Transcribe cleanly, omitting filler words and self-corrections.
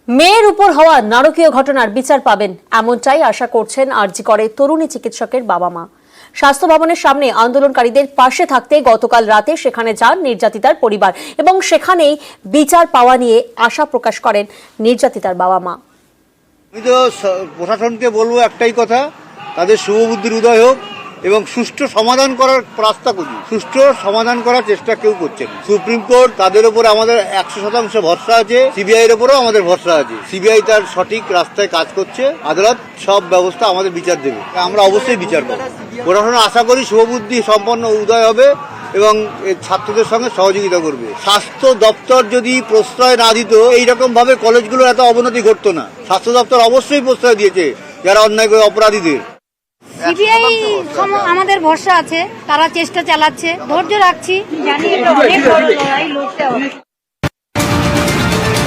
মেয়ের উপর হওয়া নারকীয় ঘটনার বিচার পাবেন এমনটাই আশা করছেন আরজি করে তরুণী চিকিৎসকের বাবা মা। স্বাস্থ্য ভবনের সামনে আন্দোলনকারীদের পাশে থাকতে গতকাল রাতে সেখানে যান নির্যাতিতার পরিবার এবং সেখানেই বিচার পাওয়া নিয়ে আশা প্রকাশ করেন নির্যাতিতার বাবা মা। আমি তো প্রশাসনকে বলবো একটাই কথা, তাদের শুভবুদ্ধির উদয় হোক এবং সুষ্ঠু সমাধান করার রাস্তা করি। সুষ্ঠু সমাধান করার চেষ্টা কেউ করছে না। সুপ্রিম কোর্ট তাদের উপরে আমাদের 100% ভরসা আছে, সিবিআই এর উপরেও আমাদের ভরসা আছে। সিবিআই তার সঠিক রাস্তায় কাজ করছে, আদালত সব ব্যবস্থা আমাদের বিচার দেবে, আমরা অবশ্যই বিচার পাবো। প্রশাসন আশা করি শুভবুদ্ধি সম্পন্ন উদয় হবে এবং ছাত্রদের সঙ্গে সহযোগিতা করবে। স্বাস্থ্য দপ্তর যদি প্রশ্রয় না দিত এইরকম ভাবে কলেজগুলোর এত অবনতি ঘটতো না। স্বাস্থ্য দপ্তর অবশ্যই প্রশ্রয় দিয়েছে যারা অন্যায় করে অপরাধীদের। সিবিআই আমাদের ভরসা আছে, তারা চেষ্টা চালাচ্ছে, ধৈর্য রাখছি, জানি এটা অনেক বড় লড়াই লড়তে হবে।